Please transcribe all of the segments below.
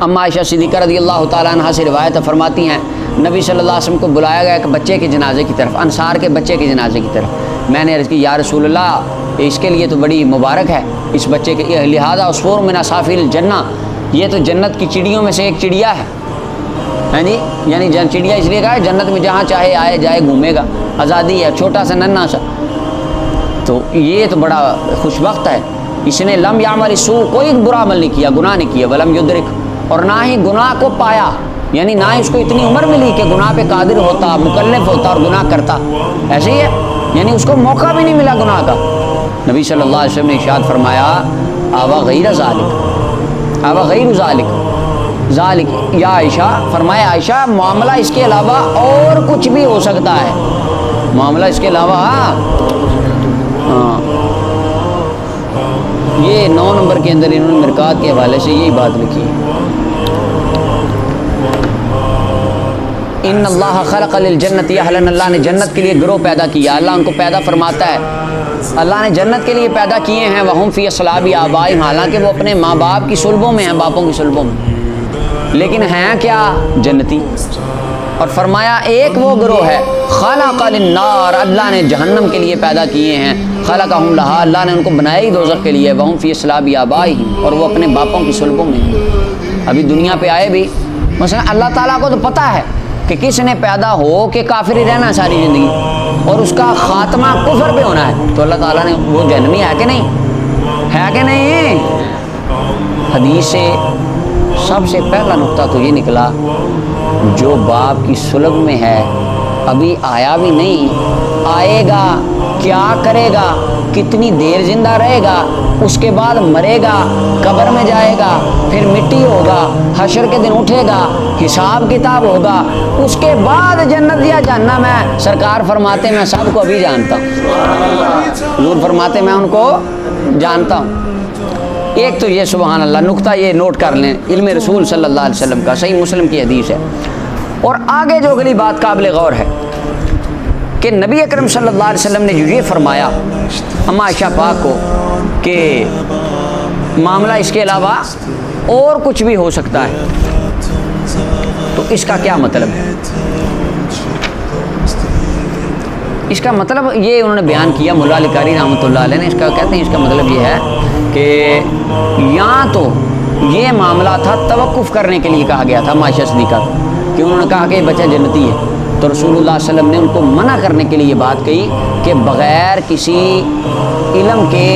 اما عائشہ صدیقہ رضی اللہ تعالیٰ عنہ سے روایت فرماتی ہیں نبی صلی اللہ علیہ وسلم کو بلایا گیا ایک بچے کے جنازے کی طرف، انصار کے بچے کے جنازے کی طرف۔ میں نے عرض کی یا رسول اللہ اس کے لیے تو بڑی مبارک ہے اس بچے کے، لہٰذا عصفور من عصافیر الجنہ، یہ تو جنت کی چڑیوں میں سے ایک چڑیا ہے، ہاں جی، یعنی چڑیا اس لیے کہا ہے جنت میں جہاں چاہے آئے جائے گھومے گا، آزادی ہے، چھوٹا سا ننھا سا، تو یہ تو بڑا خوش بخت ہے، اس نے لم یعمل السوء، کوئی برا عمل نہیں کیا، گناہ نہیں کیا، ولم یدرک، اور نہ ہی گناہ کو پایا، یعنی نہ ہی اس کو اتنی عمر ملی کہ گناہ پہ قادر ہوتا، مکلف ہوتا اور گناہ کرتا، ایسے ہی ہے، یعنی اس کو موقع بھی نہیں ملا گناہ کا۔ نبی صلی اللہ علیہ وسلم نے ارشاد فرمایا آوا غیر ذالک، آوا غیر ذالک، ذالک یا عائشہ، فرمایا عائشہ معاملہ اس کے علاوہ اور کچھ بھی ہو سکتا ہے، معاملہ اس کے علاوہ، ہاں یہ 9 نمبر کے اندر انہوں نے مرکات کے حوالے سے یہی بات لکھی ہے، ان اللہ خلق للجنت اہلا، اللہ نے جنت کے لیے گروہ پیدا کیا، اللہ ان کو پیدا فرماتا ہے، اللہ نے جنت کے لیے پیدا کیے ہیں، وہم فی اصلاب آبائہم، حالانکہ وہ اپنے ماں باپ کی صلبوں میں ہیں، باپوں کی صلبوں میں، لیکن ہیں کیا؟ جنتی۔ اور فرمایا ایک وہ گروہ ہے خلق للنار، اللہ نے جہنم کے لیے پیدا کیے ہیں، خلقہم لہا، اللہ نے ان کو بنایا ہی دوزخ کے لیے، وہم فی اصلاب آبائہم، اور وہ اپنے باپوں کی صلبوں میں ہیں، ابھی دنیا پہ آئے بھی، مثلا اللہ تعالیٰ کو تو پتہ ہے کہ کس نے پیدا ہو کہ کافر ہی رہنا ساری زندگی اور اس کا خاتمہ کفر پہ ہونا ہے، تو اللہ تعالیٰ نے وہ جہنمی ہے کہ نہیں، ہے کہ نہیں؟ حدیث سے سب سے پہلا نقطہ تو یہ نکلا جو باپ کی صلب میں ہے ابھی آیا بھی نہیں، آئے گا، کیا کرے گا، کتنی دیر زندہ رہے گا، اس کے بعد مرے گا، قبر میں جائے گا، پھر مٹی ہوگا، حشر کے دن اٹھے گا، حساب کتاب ہوگا، اس کے بعد جنت یا جہنم ہے، سرکار فرماتے میں سب کو ابھی جانتا ہوں، حضور فرماتے میں ان کو جانتا ہوں۔ ایک تو یہ سبحان اللہ نقطہ یہ نوٹ کر لیں، علم رسول صلی اللہ علیہ وسلم کا، صحیح مسلم کی حدیث ہے، اور آگے جو اگلی بات قابل غور ہے کہ نبی اکرم صلی اللہ علیہ وسلم نے جو یہ فرمایا اما عائشہ پاک کو کہ معاملہ اس کے علاوہ اور کچھ بھی ہو سکتا ہے، تو اس کا کیا مطلب ہے؟ اس کا مطلب یہ انہوں نے بیان کیا مولا علی قاری رحمۃ اللہ علیہ نے، اس کا کہتے ہیں اس کا مطلب یہ ہے کہ یا تو یہ معاملہ تھا توقف کرنے کے لیے کہا گیا تھا عائشہ صدیقہ کو، کہ انہوں نے کہا کہ یہ بچہ جنتی ہے، تو رسول اللہ صلی اللہ علیہ وسلم نے ان کو منع کرنے کے لیے یہ بات کہی کہ بغیر کسی علم کے،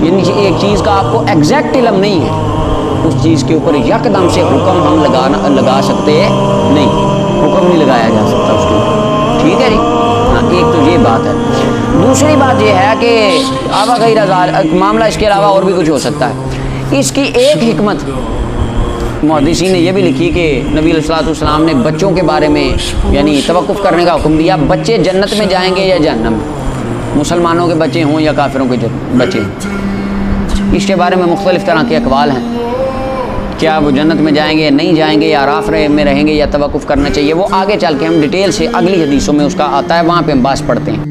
یعنی ایک چیز کا آپ کو ایگزیکٹ علم نہیں ہے، اس چیز کے اوپر یکدم سے حکم ہم لگا سکتے نہیں، حکم نہیں لگایا جا سکتا اس کے اوپر، ٹھیک ہے جی، ہاں ایک تو یہ بات ہے۔ دوسری بات یہ ہے کہ آبا غیر معاملہ اس کے علاوہ اور بھی کچھ ہو سکتا ہے، اس کی ایک حکمت محدثین نے یہ بھی لکھی کہ نبی علیہ الصلوۃ والسلام نے بچوں کے بارے میں یعنی توقف کرنے کا حکم دیا، بچے جنت میں جائیں گے یا جہنم میں، مسلمانوں کے بچے ہوں یا کافروں کے بچے ہوں، اس کے بارے میں مختلف طرح کے اقوال ہیں، کیا وہ جنت میں جائیں گے یا نہیں جائیں گے، یا اعراف میں رہیں گے یا توقف کرنا چاہیے، وہ آگے چل کے ہم ڈیٹیل سے اگلی حدیثوں میں اس کا آتا ہے، وہاں پہ ہم بات پڑھتے ہیں۔